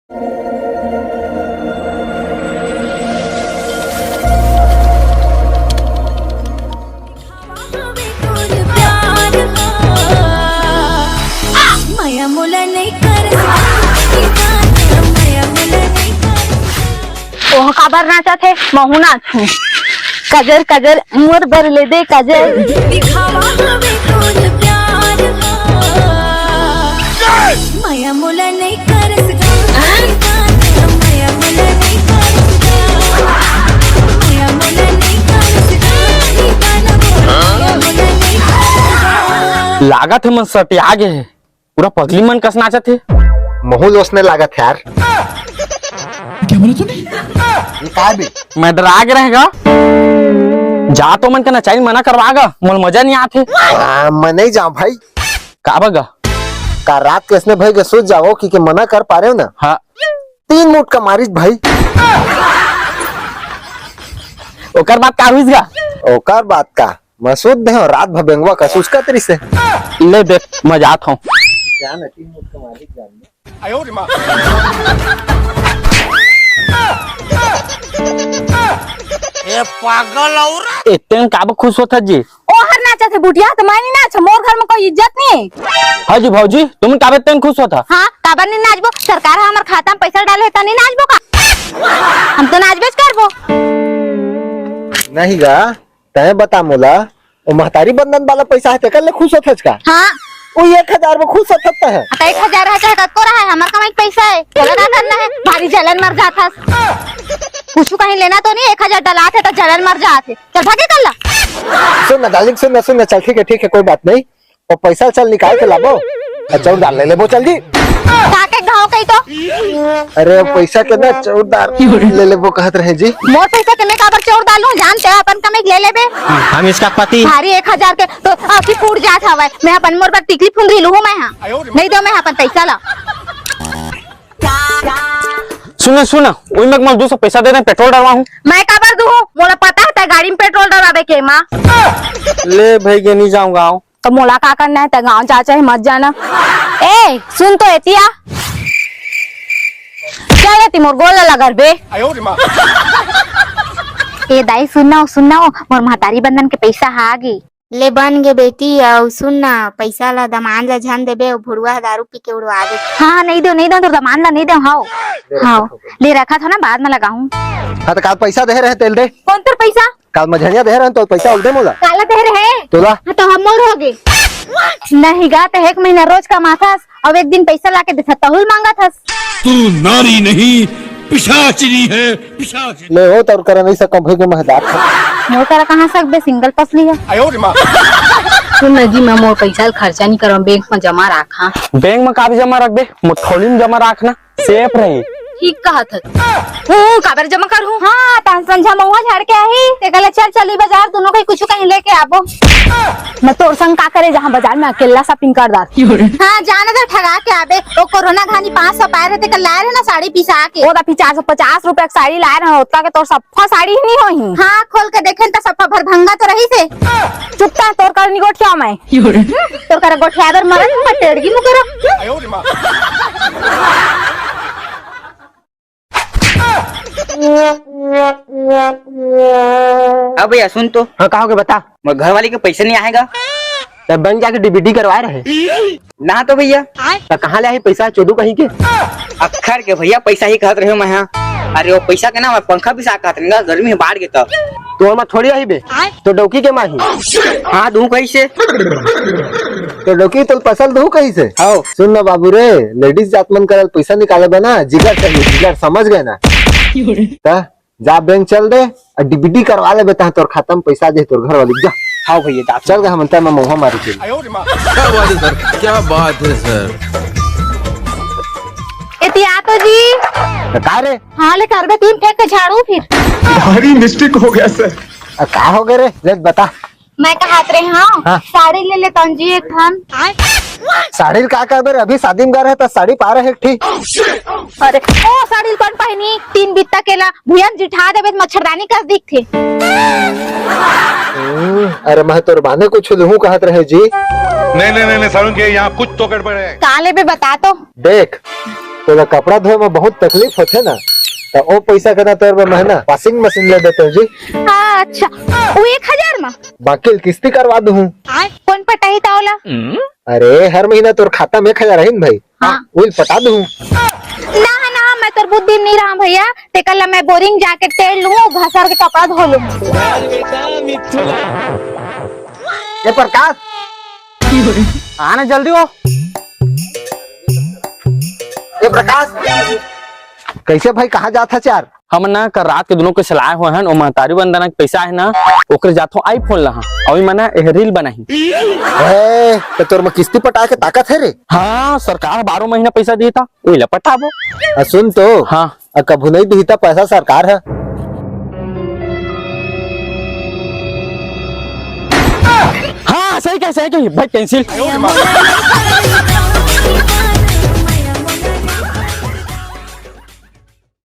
ओह काबर नाचा थे महू नाचू कजर कजर मोर बर ले दे कजर दिखावा हवे तोर प्यार माया मोला नहीं करस माया मोला नहीं करस माया मोला नहीं करस लागत है मन सटी आगे है पूरा पगली मन कस नाचा थे महू दोस्त ने लागत है यार। क्या बोला तूने? ये का बे? मैं डरा के रहेगा जा तो मन के नचाई मना करवागा मोल मजा नहीं आते मैं नहीं जाऊं भाई। का बगा का रात कैसने भाई के सोच जाओ कि मना कर पा रहे हो ना। हाँ 3 मूठ का मारिस भाई। ओकर बात का हुईगा ओकर बात का मैं सोच दे रात भर बेंगवा का उसका तरी से ले देख मजा आता हूँ जान 3 मूठ का मालिक जान ये पागल औरत इतने काब खुश होता जी ओहर नाचा थे बुढ़िया तो मैं नहीं नाच मोर घर में कोई इज्जत नहीं। हाँ जी भाजी तुम काबे इतने खुश होता हाँ काबर नहीं नाचबो सरकार हमार खाता में पैसा डाले तो नहीं नाचबो का हम तो नाचबेच करबो नहीं गा तय बता मोला वो महतारी बंधन वाला पैसा है तेकर ले खुश होता का। हाँ वो 1000 में खुश होता है। 1000 है चाहे को रहा है हमार कमाई पैसा है चला ना करना है भारी जलन मर जाता कुछ कहीं लेना तो नहीं 1000 डलाते तो जलन मर जाते चल भागे कर ला। सुन ना डार्लिंग सुन ना चल ठीक है कोई बात नहीं वो पैसा चल निकाल के लाबो चौर डाल ले वो चल जी काके घाव कही तो अरे पैसा के ना चौरदार ले ले वो कहत रहे जी मोर पैसा के मैं काबर चोर डालूं जानते हो अपन कमाई ले लेबे हम इसका पति भारी 1000 के तो आखी फूट जात हवे मैं अपन मोर पर टिकली फुंदरी लूं मैं हां नहीं दो मैं अपन पैसा ला सुना वही मैं 200 पैसा दे रहे पेट्रोल डलवा हूँ मैं काबर दूं मोला पता है गाड़ी में पेट्रोल डलवावे के मां ले भाई के नहीं जाऊंगा तो मोला का करना है गाँव चाचा है मत जाना ए सुन तो एतिया क्या रहती मोर गोल लगा बे ए दाई सुनना मोर महतारी बंधन के पैसा हागी ले बन गे बेटी और सुन ना पैसा ला दमान ला झन देबे और भुड़वा दारू पी के उड़वा दे। हाँ नहीं दो तो दमान ला नहीं दो हाँ ले रखा था ना बाद में लगाऊं। हाँ तो काल पैसा दे रहे तेल दे कौन तेरे पैसा काल मझनिया दे रहे तो पैसा उल दे मोला काला दे रहे तोला हाँ तो हम मोर हो गए नहीं गा तो 1 महीना रोज कमाथास और एक दिन पैसा लाके देता तहुल मांगा था तू नारी नहीं पिशाचनी है पिशाचनी। ले हो तो कर नहीं सकम भाई के महदार मोर करा कहाँ सकबे सिंगल पसली है सुन जी मैं मोर पैसा खर्चा नहीं करूँ बैंक में जमा रखा बैंक में काफी जमा रख दे मुठौली में जमा रखना सेफ रही ठीक कहा था काबर जमा कर हूँ हाँ तान संझा महुआ झाड़ के आई ते कहले चल चली बाजार दोनों कहीं कुछ कहीं लेके आबो मैं तोर संग का करे जहाँ बाजार में अकेला शॉपिंग कर दार हाँ जाना तो ठगा के आबे वो कोरोना घानी 500 पाए रहे कल लाए रहे ना साड़ी पिसा के वो 450 रुपए की साड़ी लाए रहे उतना के तोर सफा साड़ी ही नहीं होही हाँ खोल के देखे तो सफा भर भंगा तो रही से चुपता तोर कर नहीं गोठिया मैं तोर कर गोठिया दर मरन मैं टेड़गी मुकरो अब भैया सुन तो हाँ कहोगे बता मेरे घर वाली के पैसे नहीं आएगा तब बैंक जाके डीबीटी करवाए रहे ना तो भैया तो कहाँ ले आई पैसा चोदू कहीं के अखर के भैया पैसा ही कहत रहे मैं यहाँ अरे वो पैसा के ना मैं पंखा भी सा कहत रहे गर्मी में बाढ़ के तब तो में थोड़ी आई बे तो डौकी के माही हाँ दू कैसे तो डोकी तो फसल दू कहीं से आओ सुन ना बाबू रे लेडीज जातमन करल पैसा निकाले बना जिगर चाहिए जिगर समझ गए ना जा बैंक चल दे और डीबीटी करवा ले बेटा तोर खाता में पैसा दे तोर घर वाली जा हाँ भैया चल गए हम मैं मोहा मारी थी क्या बात है सर एतिया तो जी का रे हाँ ले कर बे 3 फेंक के झाड़ू फिर भारी मिस्टेक हो गया सर का हो गए रे ले बता मैं कहत रहे हाँ साड़ी ले ले तंजी एक थान साड़ी का कर बे अभी शादी में गए रहे तो साड़ी पा रहे ठीक अरे ओ साड़ी कौन पहनी 3 बित्ता केला भुयन जिठा देबे मच्छरदानी कस दिख थे अरे मैं तोर बाने कुछ लहू कहत रहे जी नहीं सारुण के यहाँ कुछ तो गड़बड़ है काले पे बता तो देख तो कपड़ा धोए में बहुत तकलीफ होते ना, तो वो पैसा के ना तोर महीना वॉशिंग मशीन ले देते जी। अच्छा वो 1000 में बाकी किस्ती करवा दूं। कौन पटाही तावला? अरे हर महीना तोर खाता में 1000 है भाई। हाँ। वही पटा दूं। ना मैं तोर बुद्धि नहीं रहा भैया, ते कल मैं बोरिंग जाके तेल लूं, घसर के कपड़ा धो लूं। ये प्रकाश आना जल्दी हो। ये प्रकाश कैसे भाई कहाँ जाता चार? हम ना कर रात के दोनों के सलाह हुए हैं, और महतारी बंदना के पैसा है ना, ओकरे जातो आईफोन लहा अभी मना रील बनाही। तो तोर में किस्ती पटा के ताकत है रे। हाँ सरकार 12 महीना पैसा देता वही ला पटाबो। सुन तो हाँ कभू नहीं देता पैसा सरकार है। हाँ सही कह भाई कैंसिल।